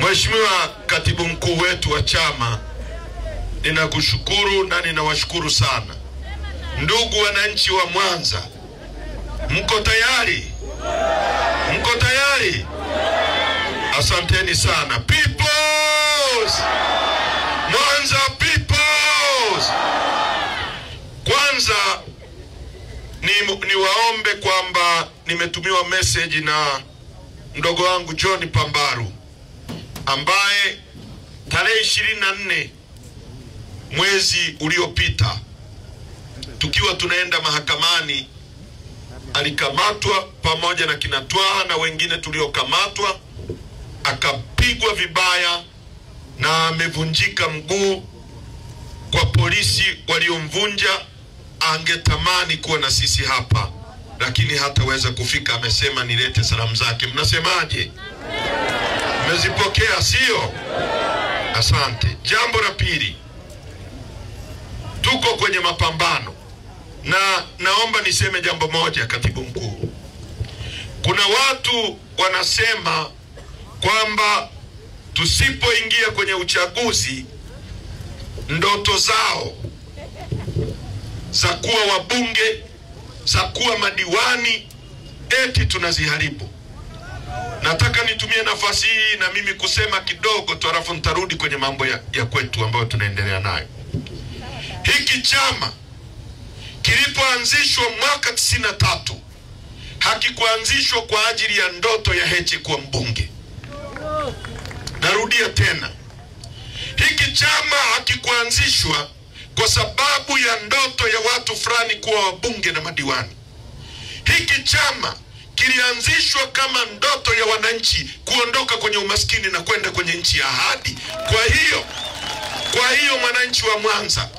Mheshimiwa Katibu Mkuu wetu wa chama, ninakushukuru na ninawashukuru sana. Ndugu wananchi wa Mwanza, mko tayari? Mko tayari? Asanteni sana. Peoples! Mwanza peoples! Kwanza niwaombe kwamba nimetumiwa message na mdogo wangu John Pambaru ambaye tarehe 24 mwezi uliopita tukiwa tunaenda mahakamani alikamatwa pamoja na kina Twaha na wengine tuliokamatwa, akapigwa vibaya na amevunjika mguu kwa polisi waliomvunja. Angetamani kuwa na sisi hapa lakini hataweza kufika. Amesema nilete salamu zake. Mnasemaje? Mmezipokea sio? Asante. Jambo la pili, tuko kwenye mapambano na naomba niseme jambo moja, Katibu Mkuu. Kuna watu wanasema kwamba tusipoingia kwenye uchaguzi ndoto zao za kuwa wabunge, za kuwa madiwani eti tunaziharibu. Nataka nitumie nafasi hii na mimi kusema kidogo tu, alafu nitarudi kwenye mambo ya kwetu ambayo tunaendelea nayo. Hiki chama kilipoanzishwa mwaka 93 hakikuanzishwa kwa ajili ya ndoto ya Heche kuwa mbunge. Narudia tena, hiki chama hakikuanzishwa kwa sababu ya ndoto ya watu fulani kuwa wabunge na madiwani. Hiki chama kilianzishwa kama ndoto ya wananchi kuondoka kwenye umaskini na kwenda kwenye nchi ya ahadi. Kwa hiyo mwananchi wa Mwanza,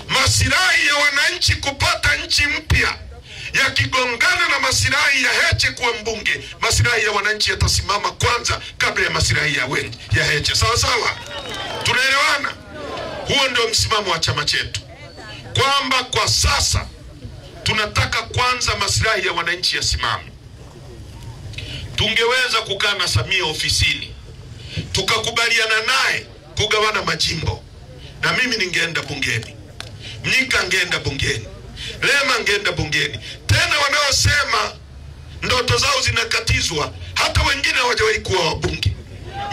masilahi ya wananchi kupata nchi mpya yakigongana na masilahi ya Heche kuwa mbunge, masilahi ya wananchi yatasimama kwanza kabla ya masilahi ya Heche. Sawa sawa? Tunaelewana? Huo ndio msimamo wa chama chetu, kwamba kwa sasa tunataka kwanza masilahi ya wananchi yasimame. Tungeweza kukaa na Samia ofisini tukakubaliana naye kugawana majimbo, na mimi ningeenda bungeni, Mnyika angeenda bungeni, Lema angeenda bungeni. Tena wanaosema ndoto zao zinakatizwa, hata wengine hawajawahi kuwa wabunge.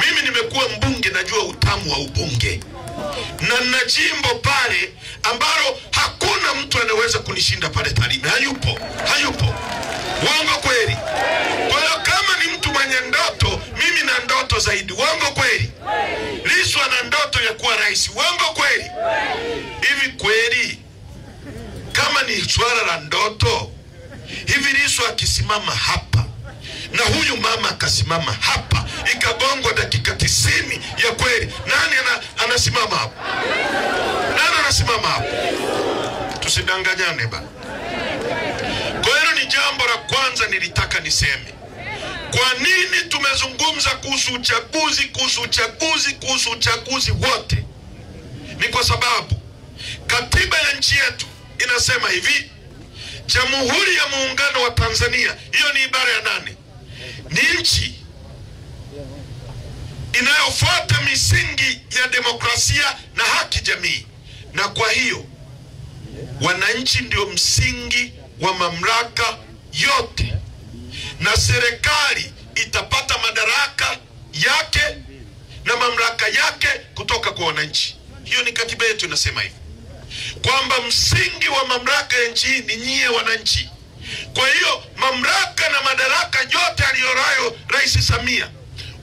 Mimi nimekuwa mbunge, najua utamu wa ubunge, na nina jimbo pale ambalo hakuna mtu anaweza kunishinda pale Tarime. Hayupo. Uongo kweli? Kwa hiyo kama ni mtu mwenye ndoto, mimi na ndoto zaidi. Uongo kweli? Lissu ana ndoto ya kuwa rais. Uongo kweli? Hivi kweli kama ni swala la ndoto, hivi Lissu akisimama hapa na huyu mama akasimama hapa ikagongwa dakika 90 ya kweli, nani anasimama hapa? Nani anasimama hapa? Tusidanganyane bana. Kwa hiyo ni jambo la kwanza nilitaka niseme. Kwa nini tumezungumza kuhusu uchaguzi wote? Ni kwa sababu katiba ya nchi yetu inasema hivi: Jamhuri ya Muungano wa Tanzania, hiyo ni ibara ya 8, ni nchi inayofuata misingi ya demokrasia na haki jamii, na kwa hiyo wananchi ndio msingi wa mamlaka yote, na serikali itapata madaraka yake na mamlaka yake kutoka kwa wananchi. Hiyo ni katiba yetu inasema hivi, kwamba msingi wa mamlaka ya nchi ni nyie wananchi. Kwa hiyo mamlaka na madaraka yote aliyonayo Rais Samia,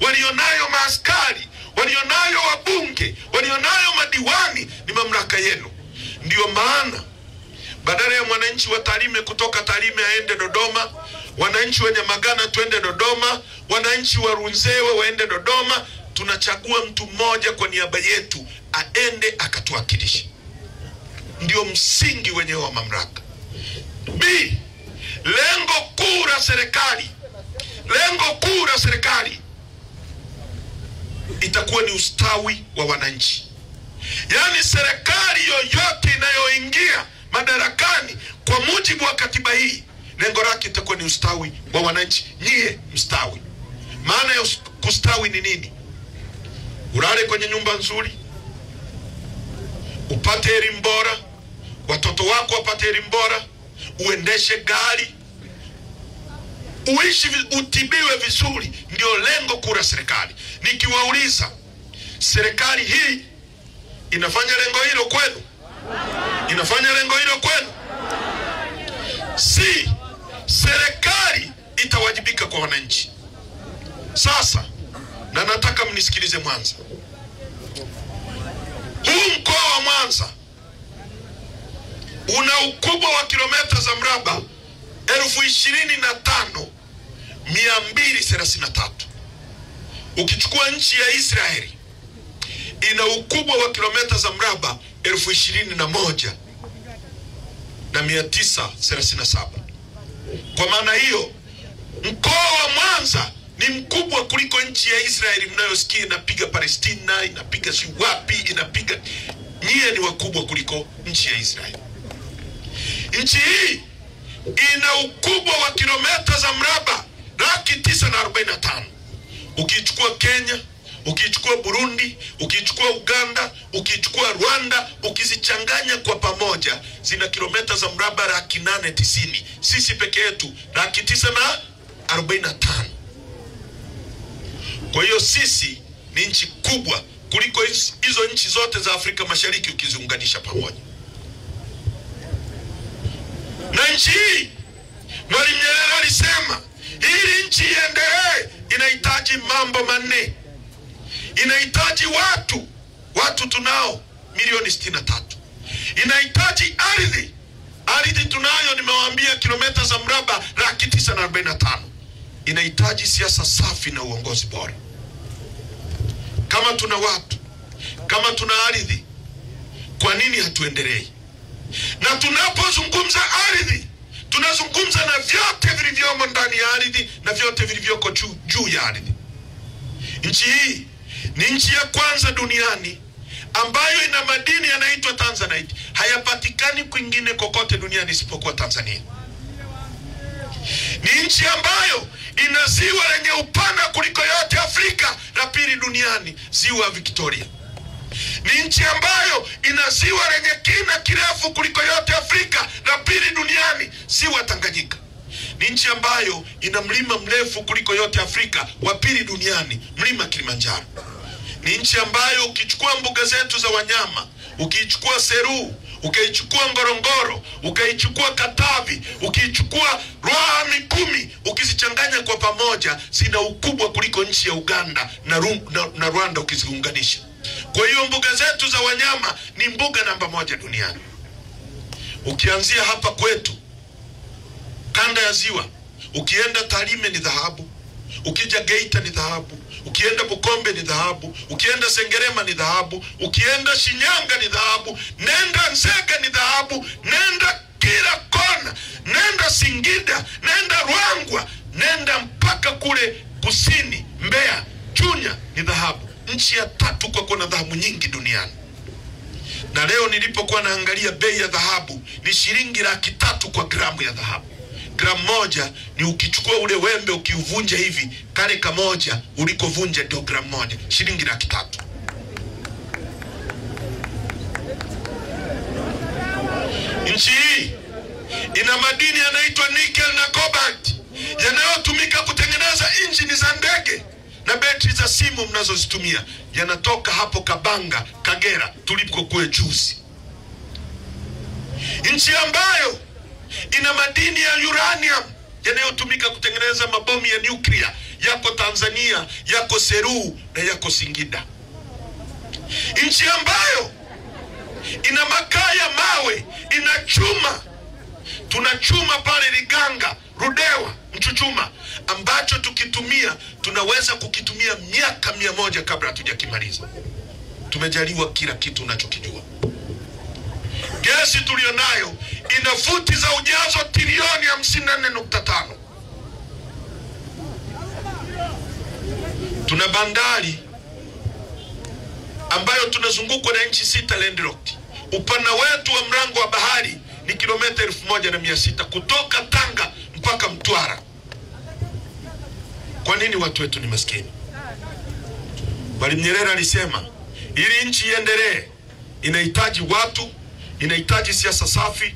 walionayo maaskari, walionayo wabunge, walionayo madiwani, ni mamlaka yenu. Ndio maana badala ya mwananchi wa Tarime kutoka Tarime aende Dodoma, wananchi wa Nyamagana tuende Dodoma, wananchi wa Runzewe waende Dodoma, tunachagua mtu mmoja kwa niaba yetu aende akatuwakilishe. Ndio msingi wenyewe wa mamlaka. B, lengo kuu la serikali itakuwa ni ustawi wa wananchi. Yaani serikali yoyote inayoingia madarakani kwa mujibu wa katiba hii, lengo lake itakuwa ni ustawi wa wananchi. Nyie mstawi. Maana ya kustawi ni nini? ulale kwenye nyumba nzuri, upate elimu bora, watoto wako wapate elimu bora, uendeshe gari, uishi, utibiwe vizuri. Ndio lengo kuu la serikali. Nikiwauliza, serikali hii inafanya lengo hilo kwenu? Inafanya lengo hilo kwenu? Si, serikali itawajibika kwa wananchi. Sasa, na nataka mnisikilize Mwanza. Huu mkoa wa Mwanza una ukubwa wa kilomita za mraba 25,233. Ukichukua nchi ya Israeli ina ukubwa wa kilomita za mraba 21,937. Kwa maana hiyo, mkoa wa Mwanza ni mkubwa kuliko nchi ya Israeli mnayosikia inapiga Palestina, inapiga wapi, inapiga. Nyie ni wakubwa kuliko nchi ya Israeli. Nchi hii ina ukubwa wa kilomita za mraba 945. Ukichukua Kenya, ukichukua Burundi, ukichukua Uganda, ukichukua Rwanda, ukizichanganya kwa pamoja zina kilomita za mraba 890. Sisi peke yetu 945. Kwa hiyo sisi ni nchi kubwa kuliko hizo nchi zote za Afrika Mashariki ukiziunganisha pamoja. Na nchi hii, Mwalimu Nyerere alisema, ili nchi iendelee inahitaji mambo manne. Inahitaji watu tunao milioni 63. Inahitaji ardhi. Ardhi tunayo, nimewaambia, kilomita za mraba 945. Inahitaji siasa safi na uongozi bora. Kama tuna watu, kama tuna ardhi, kwa nini hatuendelei? Na tunapozungumza ardhi, tunazungumza na vyote vilivyomo ndani ya ardhi na vyote vilivyoko juu ya ardhi. Nchi hii ni nchi ya kwanza duniani ambayo ina madini yanaitwa Tanzanite. Hayapatikani kwingine kokote duniani isipokuwa Tanzania. Ni nchi ambayo ina ziwa lenye upana kuliko yote Afrika, la pili duniani, ziwa Victoria. Ni nchi ambayo ina ziwa lenye kina kirefu kuliko yote Afrika, la pili duniani, ziwa Tanganyika. Ni nchi ambayo ina mlima mrefu kuliko yote Afrika, wa pili duniani, mlima Kilimanjaro. Ni nchi ambayo ukichukua mbuga zetu za wanyama, ukichukua Seru, ukaichukua Ngorongoro, ukaichukua Katavi, ukichukua Ruaha Mikumi, ukizichanganya kwa pamoja zina ukubwa kuliko nchi ya Uganda na Rwanda ukiziunganisha. Kwa hiyo mbuga zetu za wanyama ni mbuga namba 1 duniani. Ukianzia hapa kwetu kanda ya ziwa, ukienda Tarime ni dhahabu, ukija Geita ni dhahabu, ukienda Bukombe ni dhahabu, ukienda Sengerema ni dhahabu, ukienda Shinyanga ni dhahabu, nenda Nzega ni dhahabu, nenda kila kona, nenda Singida, nenda Ruangwa, nenda mpaka kule kusini Mbeya, Chunya ni dhahabu. Nchi ya 3 kwa kuwa na dhahabu nyingi duniani. Na leo nilipokuwa naangalia bei ya dhahabu ni shilingi 300,000 kwa gramu ya dhahabu. Gramu moja ni ukichukua ule wembe ukiuvunja hivi, kale kamoja ulikovunja ndio gramu moja, shilingi 300,000. Nchi hii ina madini yanaitwa nickel na cobalt yanayotumika kutengeneza injini za ndege na betri za simu mnazozitumia. Yanatoka hapo Kabanga, Kagera, tulipokuwa juzi. Nchi ambayo ina madini ya uranium yanayotumika kutengeneza mabomu ya nyuklia yako Tanzania, yako Seru na yako Singida. Nchi ambayo ina makaa ya mawe, ina chuma. Tuna chuma pale Liganga, Rudewa, Mchuchuma, ambacho tukitumia tunaweza kukitumia miaka 100 kabla hatujakimaliza. Tumejaliwa kila kitu unachokijua. Gesi tulionayo ina futi za ujazo trilioni 54.5. Tuna bandari ambayo tunazungukwa na nchi 6 landlocked. Upana wetu wa mlango wa bahari ni kilomita 1600 kutoka Tanga mpaka Mtwara. Kwa nini watu wetu ni maskini? Mwalimu Nyerere alisema ili nchi iendelee inahitaji watu, inahitaji siasa safi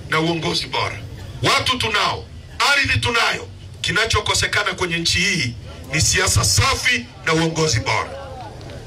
na uongozi bora. Watu tunao, ardhi tunayo, kinachokosekana kwenye nchi hii ni siasa safi na uongozi bora.